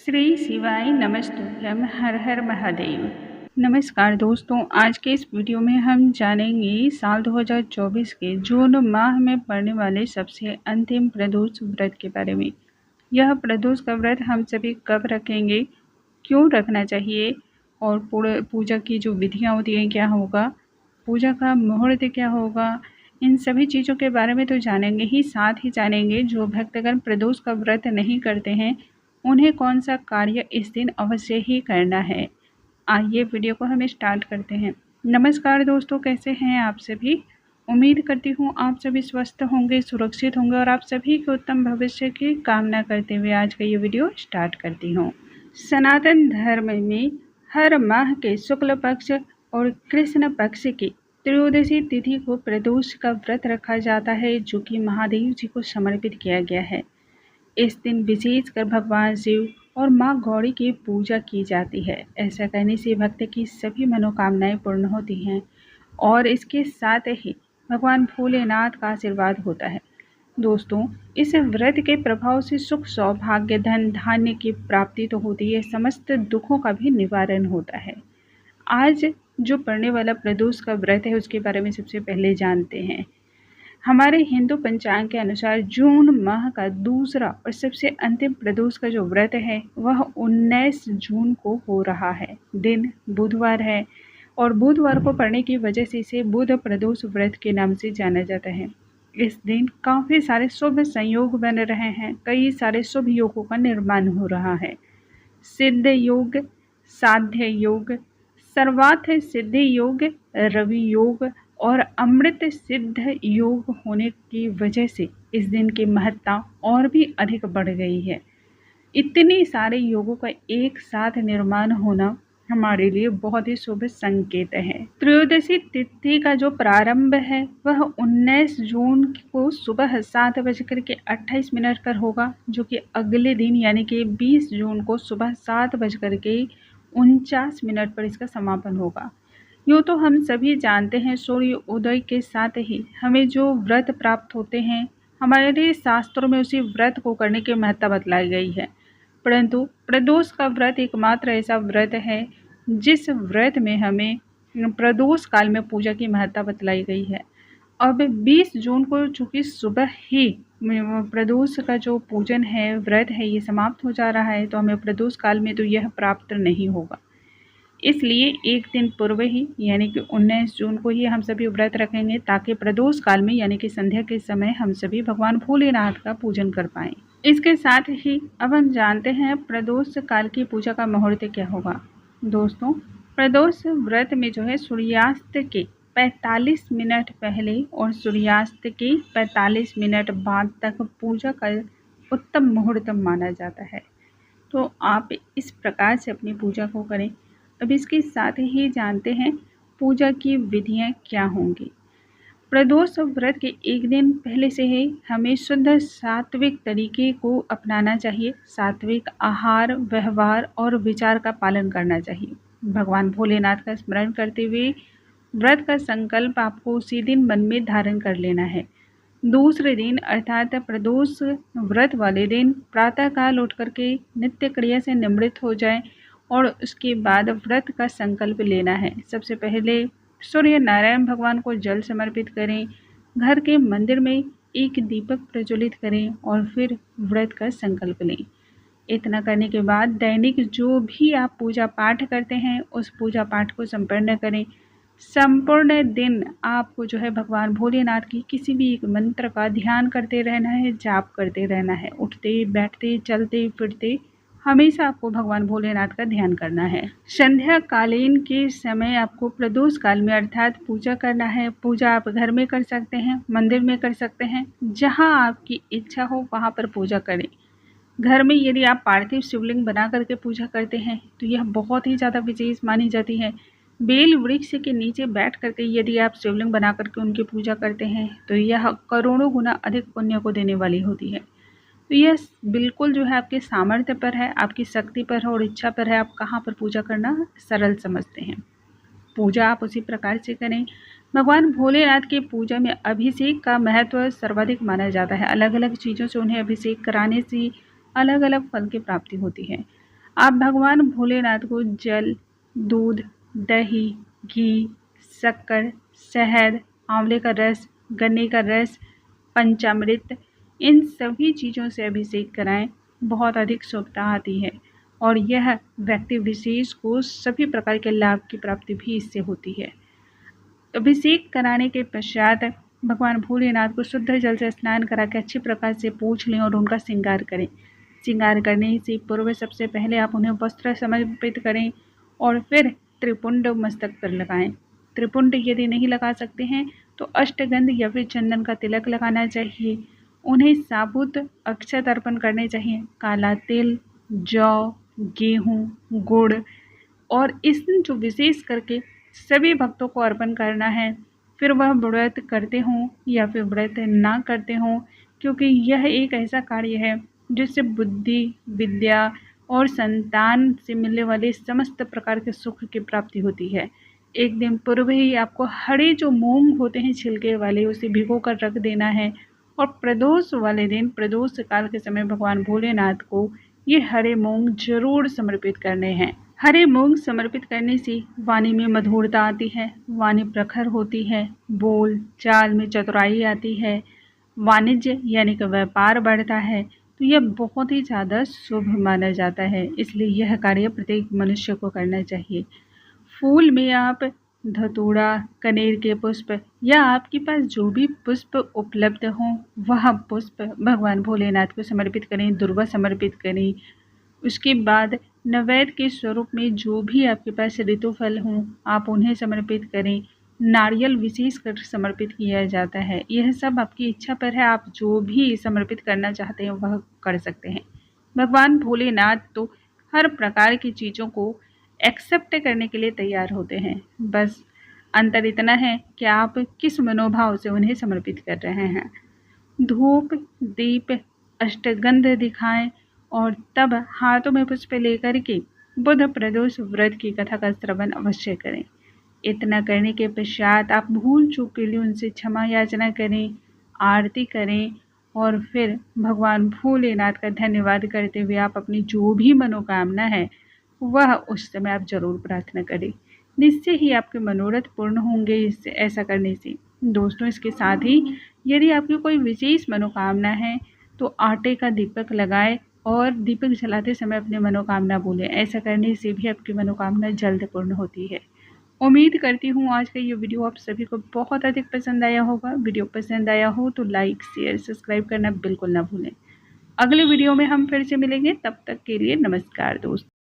श्री शिवाय नमस्तुभ्यम हर हर महादेव। नमस्कार दोस्तों, आज के इस वीडियो में हम जानेंगे साल 2024 के जून माह में पड़ने वाले सबसे अंतिम प्रदोष व्रत के बारे में। यह प्रदोष का व्रत हम सभी कब रखेंगे, क्यों रखना चाहिए और पूजा की जो विधियाँ होती हैं क्या होगा, पूजा का मुहूर्त क्या होगा, इन सभी चीज़ों के बारे में तो जानेंगे ही। साथ ही जानेंगे जो भक्तगण प्रदोष का व्रत नहीं करते हैं उन्हें कौन सा कार्य इस दिन अवश्य ही करना है। आइए वीडियो को हम स्टार्ट करते हैं। नमस्कार दोस्तों, कैसे हैं आप सभी। उम्मीद करती हूँ आप सभी स्वस्थ होंगे, सुरक्षित होंगे और आप सभी के उत्तम भविष्य की कामना करते हुए आज का ये वीडियो स्टार्ट करती हूँ। सनातन धर्म में हर माह के शुक्ल पक्ष और कृष्ण पक्ष की त्रयोदशी तिथि को प्रदोष का व्रत रखा जाता है, जो कि महादेव जी को समर्पित किया गया है। इस दिन विशेषकर भगवान शिव और माँ गौरी की पूजा की जाती है। ऐसा करने से भक्त की सभी मनोकामनाएं पूर्ण होती हैं और इसके साथ ही भगवान भोलेनाथ का आशीर्वाद होता है। दोस्तों, इस व्रत के प्रभाव से सुख, सौभाग्य, धन धान्य की प्राप्ति तो होती है, समस्त दुखों का भी निवारण होता है। आज जो पड़ने वाला प्रदोष का व्रत है उसके बारे में सबसे पहले जानते हैं। हमारे हिंदू पंचांग के अनुसार जून माह का दूसरा और सबसे अंतिम प्रदोष का जो व्रत है वह 19 जून को हो रहा है। दिन बुधवार है और बुधवार को पड़ने की वजह से इसे बुध प्रदोष व्रत के नाम से जाना जाता है। इस दिन काफ़ी सारे शुभ संयोग बन रहे हैं, कई सारे शुभ योगों का निर्माण हो रहा है। सिद्ध योग, साध्य योग, सर्वार्थ सिद्धि योग, रवि योग और अमृत सिद्ध योग होने की वजह से इस दिन की महत्ता और भी अधिक बढ़ गई है। इतने सारे योगों का एक साथ निर्माण होना हमारे लिए बहुत ही शुभ संकेत है। त्रयोदशी तिथि का जो प्रारंभ है वह 19 जून को सुबह 7:28 पर होगा, जो कि अगले दिन यानी कि 20 जून को सुबह 7:49 पर इसका समापन होगा। यूँ तो हम सभी जानते हैं सूर्य उदय के साथ ही हमें जो व्रत प्राप्त होते हैं, हमारे शास्त्रों में उसी व्रत को करने की महत्ता बतलाई गई है। परंतु प्रदोष का व्रत एकमात्र ऐसा व्रत है जिस व्रत में हमें प्रदोष काल में पूजा की महत्ता बतलाई गई है। अब 20 जून को चूँकि सुबह ही प्रदोष का जो पूजन है, व्रत है, ये समाप्त हो जा रहा है, तो हमें प्रदोष काल में तो यह प्राप्त नहीं होगा। इसलिए एक दिन पूर्व ही यानी कि 19 जून को ही हम सभी व्रत रखेंगे, ताकि प्रदोष काल में यानी कि संध्या के समय हम सभी भगवान भोलेनाथ का पूजन कर पाएँ। इसके साथ ही अब हम जानते हैं प्रदोष काल की पूजा का मुहूर्त क्या होगा। दोस्तों, प्रदोष व्रत में जो है सूर्यास्त के 45 मिनट पहले और सूर्यास्त के 45 मिनट बाद तक पूजा का उत्तम मुहूर्त माना जाता है। तो आप इस प्रकार से अपनी पूजा को करें। अब इसके साथ ही जानते हैं पूजा की विधियां क्या होंगी। प्रदोष व्रत के एक दिन पहले से ही हमें शुद्ध सात्विक तरीके को अपनाना चाहिए। सात्विक आहार, व्यवहार और विचार का पालन करना चाहिए। भगवान भोलेनाथ का स्मरण करते हुए व्रत का संकल्प आपको उसी दिन मन में धारण कर लेना है। दूसरे दिन अर्थात प्रदोष व्रत वाले दिन प्रातःकाल उठ करके नित्य क्रिया से निवृत्त हो जाए और उसके बाद व्रत का संकल्प लेना है। सबसे पहले सूर्य नारायण भगवान को जल समर्पित करें, घर के मंदिर में एक दीपक प्रज्वलित करें और फिर व्रत का संकल्प लें। इतना करने के बाद दैनिक जो भी आप पूजा पाठ करते हैं उस पूजा पाठ को संपन्न करें। संपूर्ण दिन आपको जो है भगवान भोलेनाथ की किसी भी एक मंत्र का ध्यान करते रहना है, जाप करते रहना है। उठते बैठते चलते फिरते हमेशा आपको भगवान भोलेनाथ का ध्यान करना है। संध्या कालीन के समय आपको प्रदोष काल में अर्थात पूजा करना है। पूजा आप घर में कर सकते हैं, मंदिर में कर सकते हैं, जहां आपकी इच्छा हो वहां पर पूजा करें। घर में यदि आप पार्थिव शिवलिंग बना करके पूजा करते हैं तो यह बहुत ही ज़्यादा विशेष मानी जाती है। बेल वृक्ष के नीचे बैठ करके यदि आप शिवलिंग बना करके उनकी पूजा करते हैं तो यह करोड़ों गुना अधिक पुण्य को देने वाली होती है। तो यह बिल्कुल जो है आपके सामर्थ्य पर है, आपकी शक्ति पर है और इच्छा पर है, आप कहाँ पर पूजा करना सरल समझते हैं। पूजा आप उसी प्रकार से करें। भगवान भोलेनाथ की पूजा में अभिषेक का महत्व सर्वाधिक माना जाता है। अलग अलग चीज़ों से उन्हें अभिषेक कराने से अलग अलग फल की प्राप्ति होती है। आप भगवान भोलेनाथ को जल, दूध, दही, घी, शक्कर, शहद, आंवले का रस, गन्ने का रस, पंचामृत, इन सभी चीज़ों से अभिषेक कराएं। बहुत अधिक शुभता आती है और यह व्यक्ति विशेष को सभी प्रकार के लाभ की प्राप्ति भी इससे होती है। अभिषेक कराने के पश्चात भगवान भोलेनाथ को शुद्ध जल से स्नान करा के अच्छी प्रकार से पोंछ लें और उनका श्रृंगार करें। श्रृंगार करने से पूर्व सबसे पहले आप उन्हें वस्त्र समर्पित करें और फिर त्रिपुंड मस्तक पर लगाएं। त्रिपुंड यदि नहीं लगा सकते हैं तो अष्टगंध या फिर चंदन का तिलक लगाना चाहिए। उन्हें साबुत अक्षत अर्पण करने चाहिए। काला तिल, जौ, गेहूँ, गुड़ और इस दिन जो विशेष करके सभी भक्तों को अर्पण करना है, फिर वह व्रत करते हों या फिर व्रत ना करते हों, क्योंकि यह एक ऐसा कार्य है जिससे बुद्धि, विद्या और संतान से मिलने वाले समस्त प्रकार के सुख की प्राप्ति होती है। एक दिन पूर्व ही आपको हरे जो मूंग होते हैं छिलके वाले, उसे भिगो कर रख देना है और प्रदोष वाले दिन, प्रदोष काल के समय भगवान भोलेनाथ को ये हरे मूंग जरूर समर्पित करने हैं। हरे मूंग समर्पित करने से वाणी में मधुरता आती है, वाणी प्रखर होती है, बोल चाल में चतुराई आती है, वाणिज्य यानी कि व्यापार बढ़ता है। तो यह बहुत ही ज़्यादा शुभ माना जाता है, इसलिए यह कार्य प्रत्येक मनुष्य को करना चाहिए। फूल में आप धतूरा, कनेर के पुष्प या आपके पास जो भी पुष्प उपलब्ध हों वह पुष्प भगवान भोलेनाथ को समर्पित करें, दुर्वा समर्पित करें। उसके बाद नैवेद्य के स्वरूप में जो भी आपके पास ऋतुफल हों आप उन्हें समर्पित करें। नारियल विशेष कर समर्पित किया जाता है। यह सब आपकी इच्छा पर है, आप जो भी समर्पित करना चाहते हैं वह कर सकते हैं। भगवान भोलेनाथ तो हर प्रकार की चीज़ों को एक्सेप्ट करने के लिए तैयार होते हैं। बस अंतर इतना है कि आप किस मनोभाव से उन्हें समर्पित कर रहे हैं। धूप, दीप, अष्टगंध दिखाएं और तब हाथों में पुष्प लेकर के बुध प्रदोष व्रत की कथा का श्रवण अवश्य करें। इतना करने के पश्चात आप भूल चूक के लिए उनसे क्षमा याचना करें, आरती करें और फिर भगवान भोलेनाथ का धन्यवाद करते हुए आप अपनी जो भी मनोकामना है वह उस समय आप जरूर प्रार्थना करें। निश्चय ही आपके मनोरथ पूर्ण होंगे इससे, ऐसा करने से। दोस्तों, इसके साथ ही यदि आपकी कोई विशेष मनोकामना है तो आटे का दीपक लगाएं और दीपक जलाते समय अपनी मनोकामना बोलें। ऐसा करने से भी आपकी मनोकामना जल्द पूर्ण होती है। उम्मीद करती हूँ आज का ये वीडियो आप सभी को बहुत अधिक पसंद आया होगा। वीडियो पसंद आया हो तो लाइक, शेयर, सब्सक्राइब करना बिल्कुल ना भूलें। अगले वीडियो में हम फिर से मिलेंगे, तब तक के लिए नमस्कार दोस्तों।